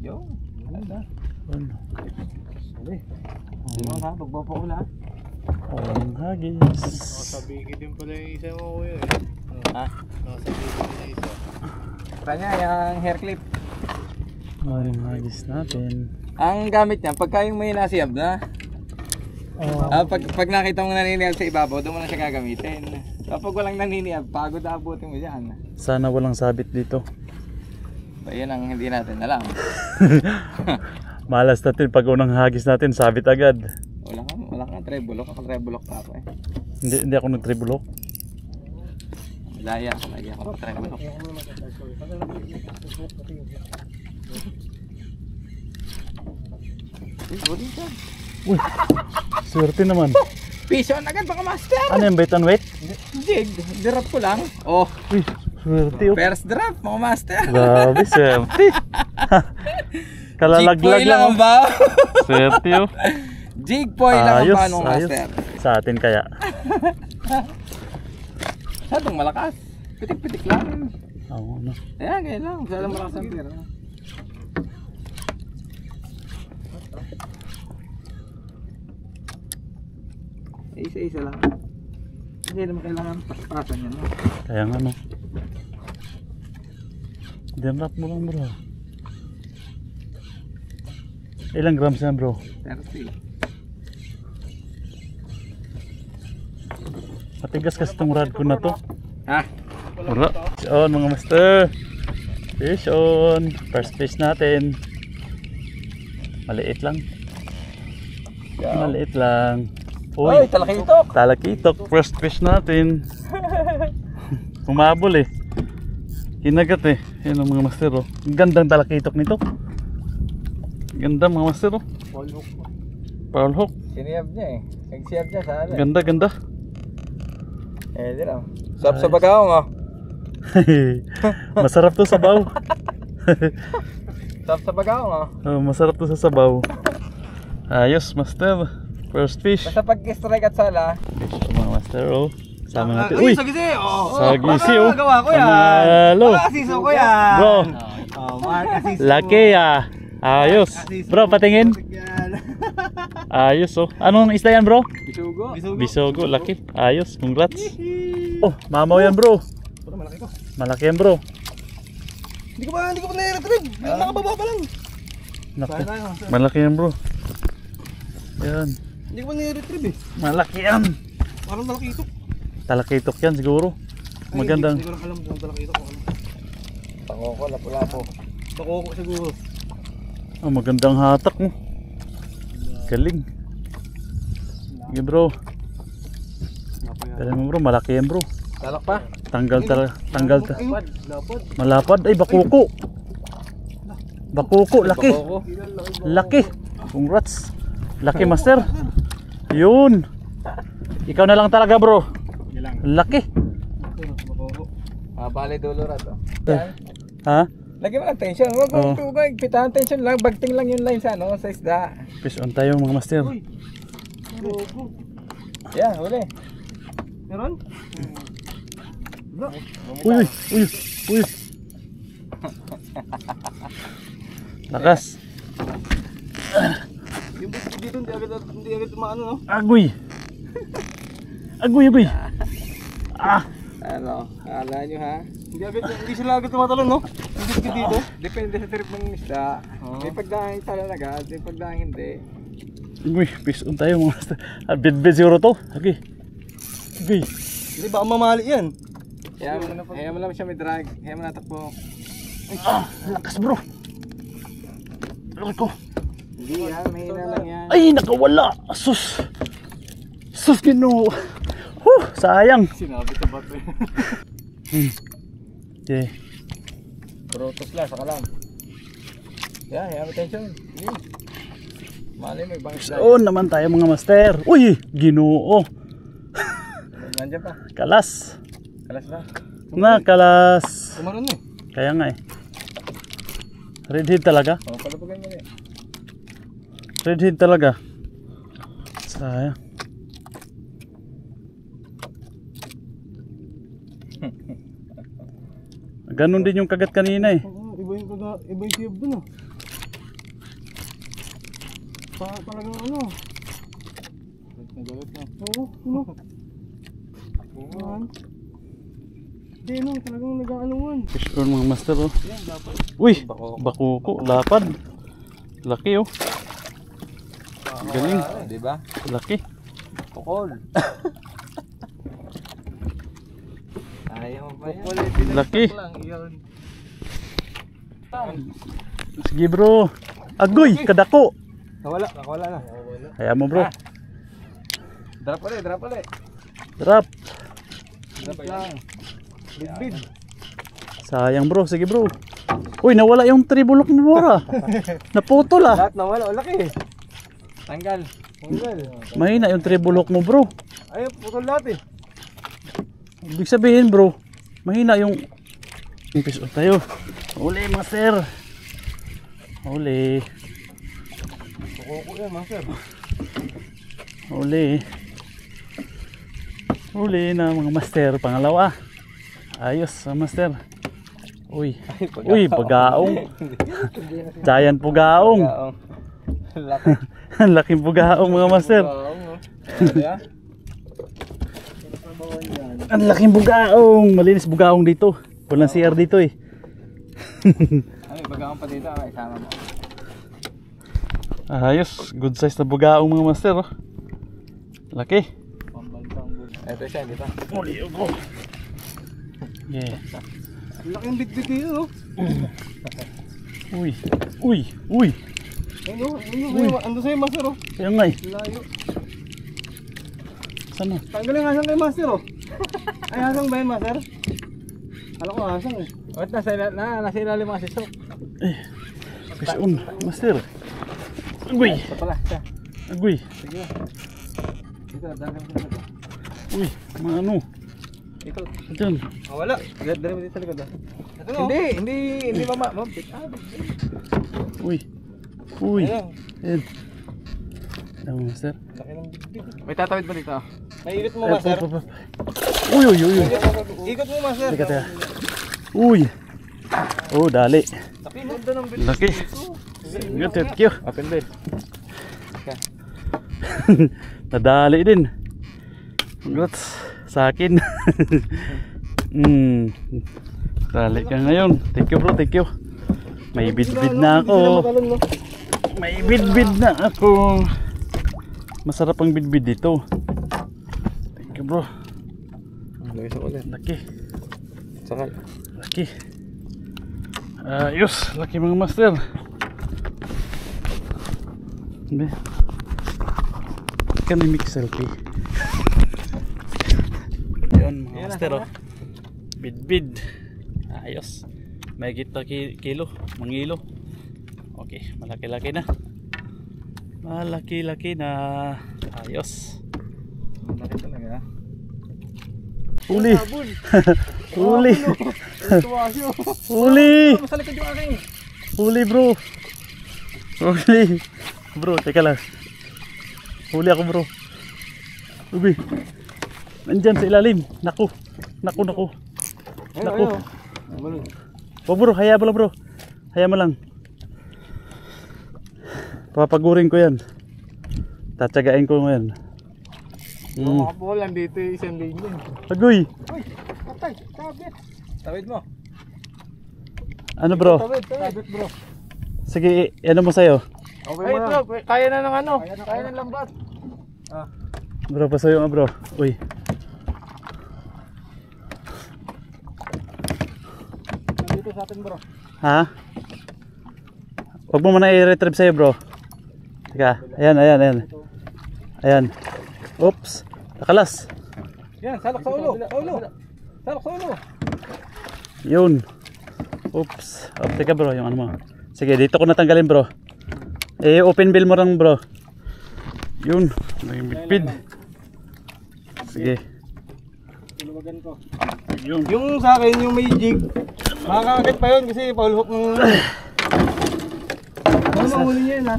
Yo, ganda. Ano? Sabi. Hindi mo ha, pagpapakula. Ang hagis. Nakasabiki din pala yung isa mo kuya eh. Ha? Nakasabiki din yung isa. Kanya, yung hair clip. Ang hagis natin. Ang gamit niya, pagka yung may nasiyab na, pag nakita mong naniniyab sa ibabaw, doon mo na siya gagamitin. Kapag walang naniniyab, pagod abutin mo dyan. Sana walang sabit dito. Yun ang hindi natin alam. Malas natin pag unang hagis natin, sabit agad. Wala kang trebulok. Ako trebulok pa ako eh. Hindi ako nag-tribulok. Laya ako trebulok. Uy, swerte naman. Piso na agad baka master. Ano yung bait and weight? Jig, drop ko lang. Oh, Uy, swerte oh. first drop mga master. Grabe, swerte. Kalalaglag lang ang ba? Swerte oh. Jigpoy lang ang ba ng master. Sa atin kaya. Masyadong malakas. Pitik-pitik lang. Oo, ano. Ayan, ganyan lang. Masyadong malakas ang pera. Isa-isa lang. Hindi naman kailangan paspasan yan. No? Kaya nga no. Demrap mo lang bro. Ilang grams yan bro? 30. Matigas kasi itong rod ko na to. Ha? Wala. Fish on mga master. Fish on. First fish natin. Maliit lang. Maliit lang. Uy, talakitok! Talakitok. First fish natin. Humabol eh. Hinagat eh. Yan ang mga master oh. Ang gandang talakitok nito. Ganda mga master oh. Paul hook. Siniyab niya eh. Nagsiyab niya sa alin. Ganda ganda. Eh, di lang. Sarap sa bagaong oh. Masarap to sa sabaw. Sarap sa bagaong oh. Oh, masarap to sa sabaw. Ayos master. First fish. Basta pag-strike at sala. Fish mga master oh. Sama natin. Uy! Sagisi! Oh! Sagisi oh. Gawa ko yan! Panalo. Asiso ko yan! Bro. Oh, Mark Asiso. Laki ah. Ayos. Bro, patingin. Ayos oh. Anong isda yan bro? Bisugo. Bisogo. Laki. Ayos. Congrats. Oh, mamaw yan bro. Malaki ko. Malaki yan bro. Hindi ko pa nire-retrieve. Nakababa pa lang. Naku. Malaki yan bro. Yan. Hindi ko pa nire-retrieve eh. Malaki yan. Parang talakitok. Talakitok yan siguro. Magandang. Hindi ko lang alam kung talakitok ko. Pangoko, lapu-lapo. Bakoko siguro. Oh, magandang hatak mo. Galing. Sige bro. Tala mo bro, malaki yan bro. Talak pa? Tanggal. Lapad. Malapad. Ay, bakuko. Bakuko, laki. Pangoko. Laki. Congrats. Laki master. Yun. Ikaw na lang talaga bro. Laki. Bali dulo rat oh. Ha? Lagi mo lang tension. Huwag Oo. mo tubig. Pitahan tension lang. Bagting lang yung line sa ano, sa isda. Fish on tayo mga master. Yeah, huli. Meron? Uy, uy, uy. Lakas. Yung biscuit dito hindi agad maano no? Agoy. Agoy. Ah. Ano? Kala nyo ha? Hindi sila agad tumatalon no? Yung biscuit dito. Depende sa trip ng isda. May pagdaang talon agad, may pagdaang hindi. Uy, fish on tayo mga master. Bid zero to. Okay. Okay. Hindi baka mamali yan. Kaya mo lang siya may drag. Kaya mo natakbo. Ah, lakas bro. Laki ko. Hindi yan, mahina lang yan. Ay, nakawala. Sus. Sus, Ginoo. Sayang. Sinabi sa bato eh. Okay. Protos lang, saka lang. Yeah, have attention. Sige. Mali may bang isda. So naman tayo mga master. Uy, Ginoo. Nandiyan pa. Kalas. Kalas ba? Na, kalas. Kumaroon eh. Kaya nga eh. Redhead talaga. O, palapagan mo rin. Redhead talaga. Sayang. Ganon din yung kagat kanina eh. Iba yung siyab dun ah. Talagang ano. Nagalit na. Oo, ano. Yan. Hindi no, talagang nag-aanuan. Fish on mga master oh. Yan, dapat. Uy, bakuko, lapad. Laki oh. Galing. Di ba? Laki. Tukol. Ayaw pa yan. Laki. Lang, yun. Sige bro. Agoy, kadako. Nawala na. Kaya mo bro. Drop ulit. Drop. Drop lang. Bid. Sayang bro, sige bro. Uy, nawala yung tribulok mo bora. Naputol ah. Lahat nawala, laki. Tanggal. Mahina yung tribulok mo bro. Ayun, putol lahat eh. Ibig sabihin bro, mahina yung fish on tayo. Uli master. Uli. Kukuko yan, master. Uli na mga master. Pangalawa. Ayos master. Uy, pagaong. Giant pugaong. Laki. Ang laking pugaong mga master. Ang laking bugaong. Malinis bugaong dito. Walang CR dito eh. Ano, bagaong pa dito, isama mo. Ayos, good size na bugaong mga master oh. Laki. Ito siya, di ba? Muli ako. Yeah. Laking bit-bit yun, oh. Uy. Ayun, ando sa'yo, master, oh. Kaya nga eh. Layo. Saan na? Tanggalin ang hasang kay master, oh. Ay, hasang ba yun, master? Alam ko hasang, eh. Wait, nasa ilalim mga sisok. Fish on, master. Agoy. Ito pala, siya. Agoy. Sige na. Dito, dagang ko na. Uy, mga ano. Ikot. Diyan. Wala. Dali mo dito sa likod. Ito, no? Hindi mama. Uy. Ayun. Ayan. Ayan master. Laki ng bit-bit. May tatawid ba dito? Naiikot mo, master. Uy. Ikot mo, master. Teka. Uy. Oh, dali. Laki, ganda ng bit. Laki. Good, thank you. Open bed. Nadali din. Congrats sa akin. Dali ka ngayon. Thank you bro, thank you. May bid-bid na ako. May bid-bid na ako. Masarap ang bid-bid dito. Thank you bro. Lagay sa ulit. Laki. Sakal. Laki. Ayos, laki mga master. Be. Kami mix selfie. Yun mga master oh. Bid-bid. Ayos. May kita kilo, mangilo. Okay, malaki-laki na. Malaki-laki na. Ayos. Laki talaga. Huli. Huli. Huli. Sa likod yung aking. Huli bro. Huli. Bro, teka lang. Huli ako bro. Ubi. Nandyan sa ilalim. Naku. Naku. Wag bro, haya mo lang bro. Haya mo lang. Papagurin ko yan. Tatsagain ko ngayon. Mga bolan dito yung isang linya. Agoy. Uy, patay, sabit. Tawid mo. Ano bro? Tawid bro. Sige, ano mo sa'yo? Okay mo na. Bro, kaya na ng ano. Kaya na ng lambat. Bro, pasuyo nga bro. Uy. Nandito sa atin bro. Ha? Huwag mo muna i-retrieve sa'yo bro. Teka, ayan. Ayan. Oops. Nakalas. Yan, salak sa ulo. Salak sa ulo. Yun. Oops. Oh, teka bro, yung ano mo. Sige, dito ko natanggalin bro. Open bill mo lang bro. Yun. Naging bitbid. Sige. Tuluwagan ko. Yun. Yung sa akin, yung may jig, makakakit pa yun kasi Paul Hook ng... Ano mahuli niya yun ha?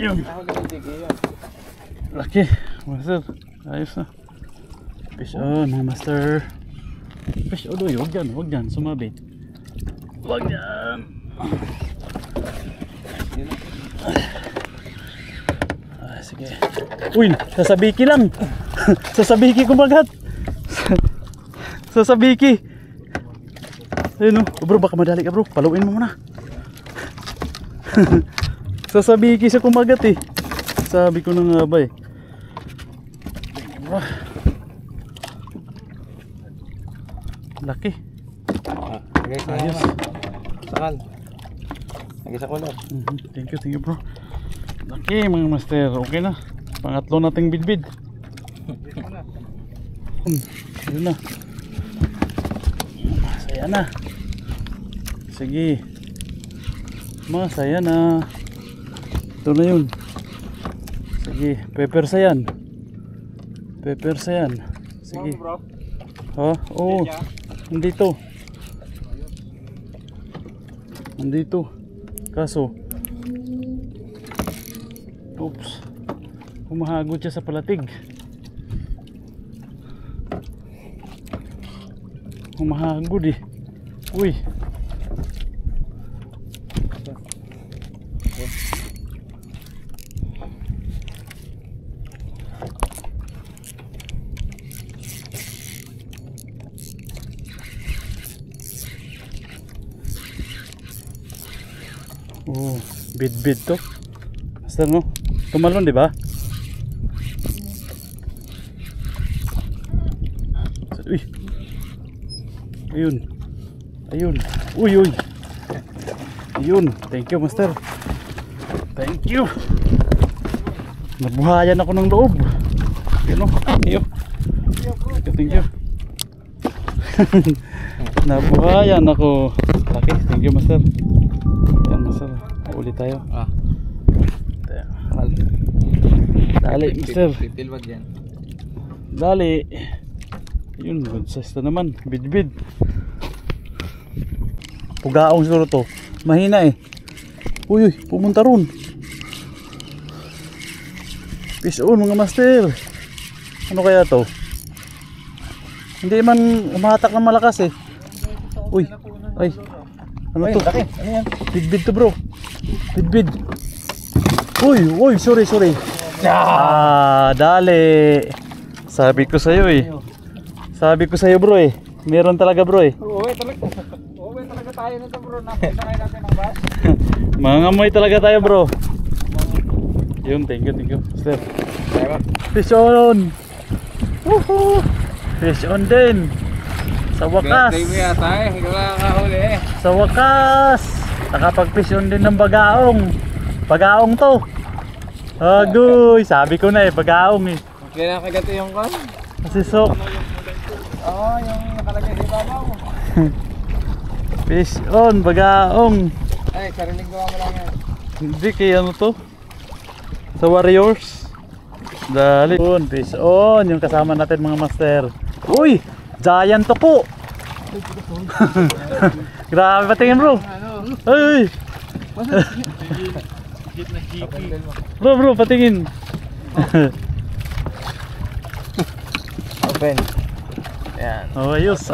Yun. Laki. Master. Ayos na. Fish on mga master. Fish on. Huwag dyan. Sumabit. Huwag dyan. Uy, sasabiki lang. Sasabiki kumagat. Sasabiki. Ayun oh. Bro, baka madali ka bro. Paluin mo muna. Sasabiki siya kumagat eh. Sabi ko na nga ba eh. Laki. Lagay sa Ayos. Sakal. Lagay sa kulot. Thank you bro. Laki mga master. Okay na. Pangatlo nating bidbid. Yun na. Masaya na. Sige. Masaya na. Ito na yun. Sige. Pepersa yan. Pepersa yan. Sige. Ha? Oo. Nandito. Nandito. Kaso. Oops. Humahagod siya sa palatig. Humahagod eh. Uy. Oh, bid-bid to. Basta no? Tumalon, di ba? Uy. Ayun. Ayun. Uy, uy. Ayun. Thank you, master. Thank you. Nabuhayan ako ng loob. Ayun o. Ayun. Thank you. Nabuhayan ako. Okay, thank you, master. Yan, master. Ulit tayo. Dali, mister. Titilwag yan. Dali. Yun, good size na naman. Bid-bid. Pugaong siguro to. Mahina eh. Uy, pumunta ron. Fish on mga master. Ano kaya to? Hindi man umahatak ng malakas eh. Uy, ay. Ano to? Ano yan? Bid-bid to bro. Bid-bid. Uy, sorry. Dali. Sabi ko sa'yo eh. Sabi ko sa'yo bro eh. Meron talaga bro eh. Uwi talaga tayo nito bro. Napinakay natin ng bus. Mangangamoy talaga tayo bro. Yun, thank you. Sir. Fish on. Woohoo. Fish on din. Sa wakas. Birthday mo yata eh. Hindi ko nakakahuli eh. Sa wakas. Nakapag-fish on din ng bagaong. Bagaong to. Agoy. Sabi ko na eh, bagaong eh. Kaya nakagato yung kon? Kasi sok. Oo, yung nakalagay sa ibabaw. Fish on, bagaong. Ay, sariling gawa mo lang yan. Hindi kaya ano to? Sa Warriors. Dali. Fish on, yung kasama natin mga master. Uy! Giant to po! Grabe patingin bro. Ay! Bro, patingin. Open. Yan. Oh, ayos.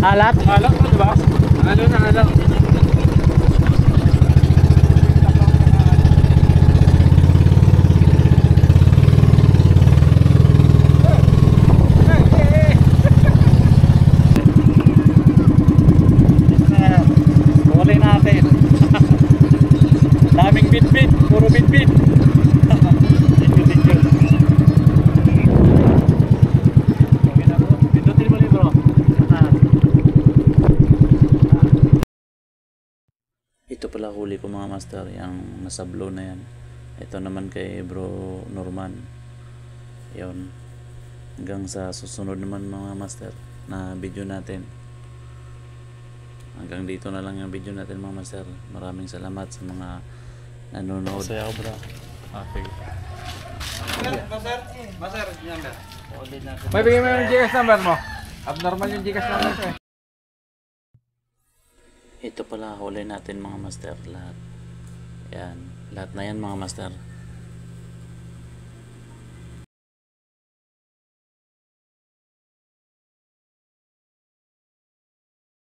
Alat? Alam mo diba? Ano na alam? Ito pala huli ko mga master, yung nasa blue na yan. Ito naman kay bro Norman. Yun. Hanggang sa susunod naman mga master na video natin. Hanggang dito na lang yung video natin mga master. Maraming salamat sa mga nanonood. Saya ako bro. Sige. Master, yan ba? May bigay mo yung Gcash number mo. Abnormal yung Gcash number ko eh. Ito pala huli natin mga master lahat. Yan. Lahat na yan mga master.